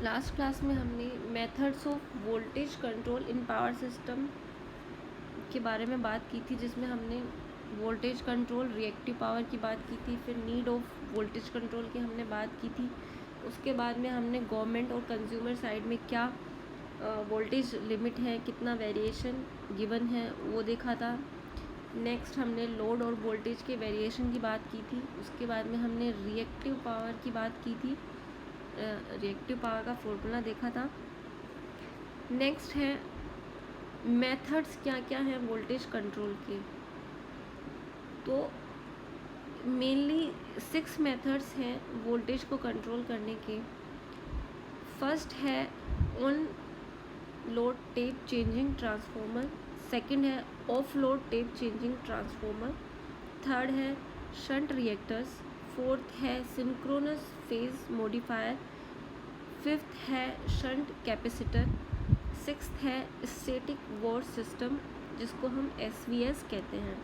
Last class में हमने methods of voltage control in power system के बारे में बात की थी, जिसमें हमने वोल्टेज कंट्रोल रिएक्टिव पावर की बात की थी, फिर नीड ऑफ वोल्टेज कंट्रोल की हमने बात की थी। उसके बाद में हमने गवर्नमेंट और कंज्यूमर साइड में क्या वोल्टेज लिमिट है, कितना वेरिएशन गिवन है, वो देखा था। नेक्स्ट हमने लोड और वोल्टेज के वेरिएशन की बात की थी। उसके बाद में हमने रिएक्टिव पावर की बात की थी, रिएक्टिव पावर का फॉर्मूला देखा था। नेक्स्ट है मेथड्स क्या क्या हैं वोल्टेज कंट्रोल के। तो मेनली 6 मेथड्स हैं वोल्टेज को कंट्रोल करने के। फर्स्ट है on load tap changing transformer, second है off load tap changing transformer, third है शंट रिएक्टर्स, फोर्थ है सिंक्रोनस फेज मॉडिफायर, फिफ्थ है शंट कैपेसिटर, सिक्स्थ है स्टैटिक वॉर सिस्टम, जिसको हम SVS कहते हैं।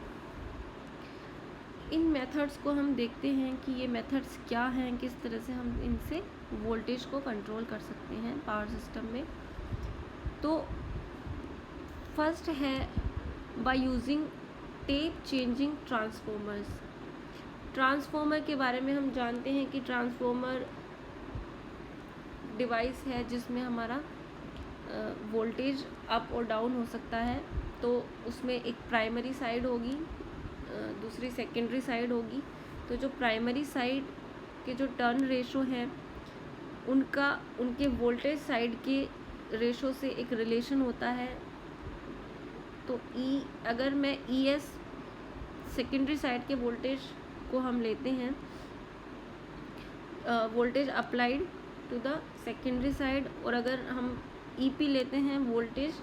इन मेथड्स को हम देखते हैं कि ये मेथड्स क्या हैं, किस तरह से हम इनसे वोल्टेज को कंट्रोल कर सकते हैं पावर सिस्टम में। तो फर्स्ट है by using tap changing transformers. Transformer के बारे में हम जानते हैं कि ट्रांसफॉर्मर डिवाइस है जिसमें हमारा वोल्टेज अप और डाउन हो सकता है। तो उसमें एक प्राइमरी साइड होगी, दूसरी सेकेंडरी साइड होगी। तो जो प्राइमरी साइड के जो टर्न रेशो हैं उनके वोल्टेज साइड के रेशो से एक रिलेशन होता है। तो अगर मैं ES सेकेंडरी साइड के वोल्टेज को हम लेते हैं, voltage applied to the secondary side, और अगर हम EP लेते हैं वोल्टेज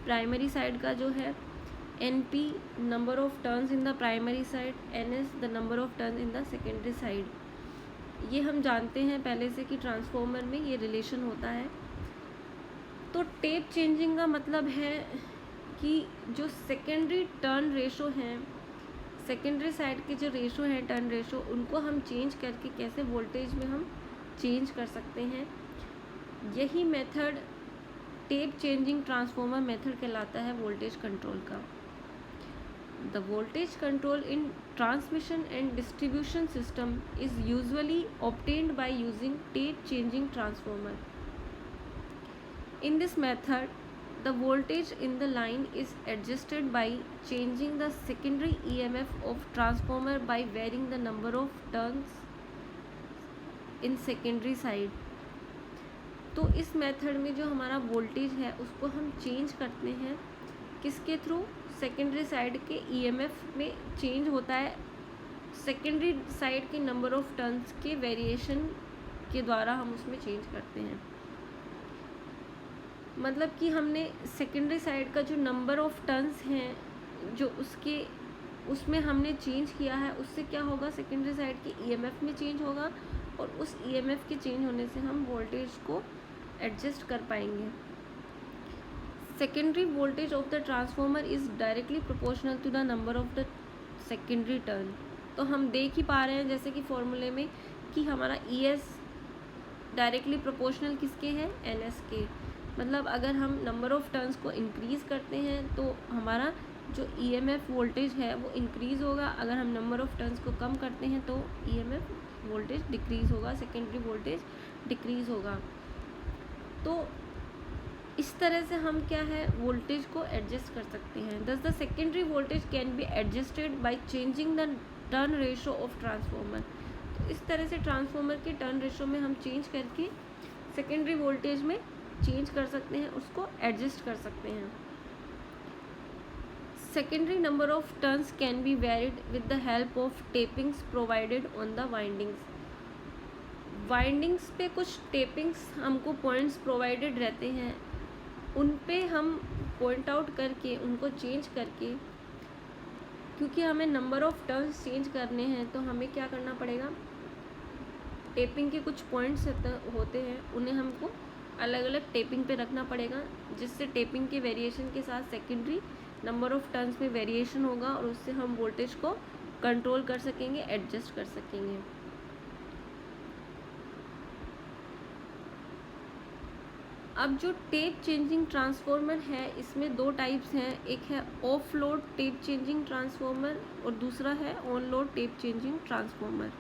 प्राइमरी साइड का जो है NP number of turns in the primary side, NS the number of turns in the secondary side. ये हम जानते हैं पहले से कि ट्रांसफॉर्मर में ये रिलेशन होता है। तो टेप चेंजिंग का मतलब है कि जो सेकेंडरी टर्न रेशो हैं, सेकेंडरी साइड के जो रेशो हैं टर्न रेशो, उनको हम चेंज करके कैसे वोल्टेज में हम चेंज कर सकते हैं। यही method tape changing transformer method कहलाता है वोल्टेज कंट्रोल का। The voltage control in transmission and distribution system is usually obtained by using tape changing transformer. In this method, the voltage in the line is adjusted by changing the secondary EMF of transformer by varying the number of turns in secondary side. तो इस method में जो हमारा voltage है उसको हम change करते हैं किसके थ्रू, सेकेंडरी साइड के EMF में चेंज होता है सेकेंडरी साइड के नंबर ऑफ टर्न्स के वेरिएशन के द्वारा हम उसमें चेंज करते हैं। मतलब कि हमने सेकेंडरी साइड का जो नंबर ऑफ टर्न्स हैं जो उसमें हमने चेंज किया है, उससे क्या होगा, सेकेंडरी साइड के EMF में चेंज होगा, और उस EMF के चेंज होने से हम वोल्टेज को एडजस्ट कर पाएंगे। Secondary voltage of the transformer is directly proportional to the number of the secondary turn. तो हम देख ही पा रहे हैं जैसे कि फॉर्मूले में कि हमारा ES डायरेक्टली प्रोपोर्शनल किसके है, NS के। मतलब अगर हम नंबर ऑफ टर्न्स को इंक्रीज़ करते हैं तो हमारा जो EMF वोल्टेज है वो इंक्रीज़ होगा, अगर हम नंबर ऑफ टर्न्स को कम करते हैं तो EMF वोल्टेज डिक्रीज़ होगा, सेकेंडरी वोल्टेज डिक्रीज़ होगा। तो इस तरह से हम क्या है वोल्टेज को एडजस्ट कर सकते हैं। दस the secondary voltage can be adjusted by changing the turn ratio of transformer. तो इस तरह से ट्रांसफॉर्मर के टर्न रेशो में हम चेंज करके सेकेंडरी वोल्टेज में चेंज कर सकते हैं, उसको एडजस्ट कर सकते हैं। Secondary number of turns can be varied with the help of tapings provided on the windings. Windings पे कुछ टेपिंग्स हमको पॉइंट्स प्रोवाइडेड रहते हैं, उन पे हम पॉइंट आउट करके उनको चेंज करके, क्योंकि हमें नंबर ऑफ टर्न्स चेंज करने हैं तो हमें क्या करना पड़ेगा, टेपिंग के कुछ पॉइंट्स होते हैं, उन्हें हमको अलग अलग टेपिंग पे रखना पड़ेगा, जिससे टेपिंग के वेरिएशन के साथ सेकेंडरी नंबर ऑफ टर्न्स में वेरिएशन होगा और उससे हम वोल्टेज को कंट्रोल कर सकेंगे, एडजस्ट कर सकेंगे। अब जो टेप चेंजिंग ट्रांसफॉर्मर है इसमें दो टाइप्स हैं, एक है off load tap changing transformer और दूसरा है on load tap changing transformer.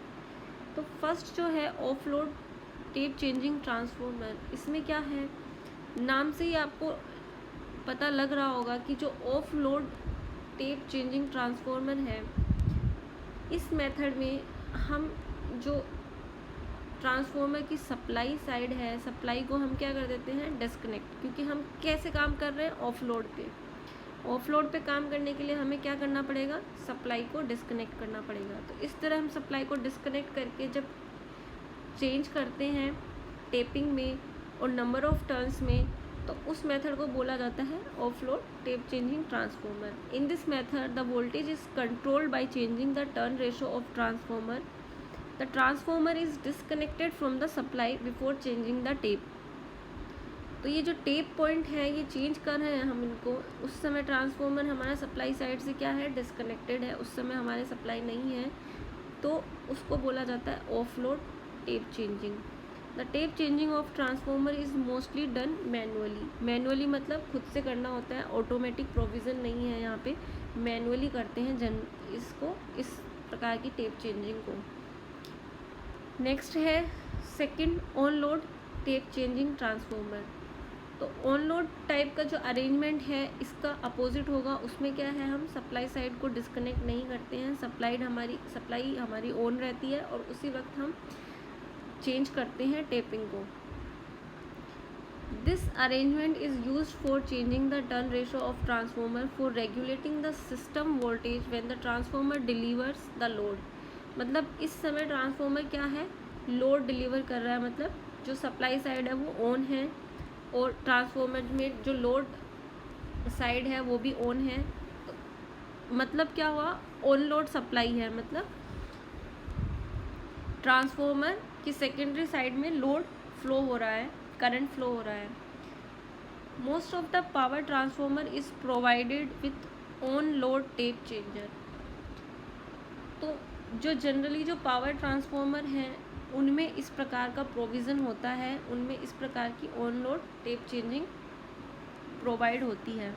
तो फर्स्ट जो है off load tap changing transformer, इसमें क्या है, नाम से ही आपको पता लग रहा होगा कि जो of load tap changing transformer है, इस मेथड में हम जो ट्रांसफॉर्मर की सप्लाई साइड है, सप्लाई को हम क्या कर देते हैं, डिस्कनेक्ट, क्योंकि हम कैसे काम कर रहे हैं, ऑफ लोड पे। ऑफ लोड पे काम करने के लिए हमें क्या करना पड़ेगा, सप्लाई को डिस्कनेक्ट करना पड़ेगा। तो इस तरह हम सप्लाई को डिस्कनेक्ट करके जब चेंज करते हैं टेपिंग में और नंबर ऑफ टर्न्स में, तो उस मेथड को बोला जाता है off load tap changing transformer. In this method the voltage is controlled by changing the turn ratio of transformer. The transformer is disconnected from the supply before changing the tape. तो ये जो tape point है ये change कर रहे हैं हम इनको, उस समय ट्रांसफॉर्मर हमारा सप्लाई साइड से क्या है, डिस्कनेक्टेड है, उस समय हमारे सप्लाई नहीं है, तो उसको बोला जाता है off load tap changing. The tap changing of transformer is mostly done manually. Manually मतलब खुद से करना होता है, ऑटोमेटिक प्रोविज़न नहीं है यहाँ पे, मैनुअली करते हैं इसको, इस प्रकार की टेप चेंजिंग को। नेक्स्ट है second on load tap changing transformer. तो ऑन लोड टाइप का जो अरेंजमेंट है इसका अपोजिट होगा, उसमें क्या है, हम सप्लाई साइड को डिस्कनेक्ट नहीं करते हैं, सप्लाई हमारी ऑन रहती है और उसी वक्त हम चेंज करते हैं टेपिंग को। This arrangement is used for changing the turn ratio of transformer for regulating the system voltage when the transformer delivers the load. मतलब इस समय ट्रांसफॉर्मर क्या है, लोड डिलीवर कर रहा है, मतलब जो सप्लाई साइड है वो ऑन है और ट्रांसफॉर्मर में जो लोड साइड है वो भी ऑन है। तो मतलब क्या हुआ, ऑन लोड सप्लाई है, मतलब ट्रांसफॉर्मर की सेकेंडरी साइड में लोड फ्लो हो रहा है, करंट फ्लो हो रहा है। Most of the power transformer is provided with on load tape changer. तो जो जनरली जो पावर ट्रांसफॉर्मर हैं उनमें इस प्रकार का प्रोविज़न होता है, उनमें इस प्रकार की on load tap changing provide होती है।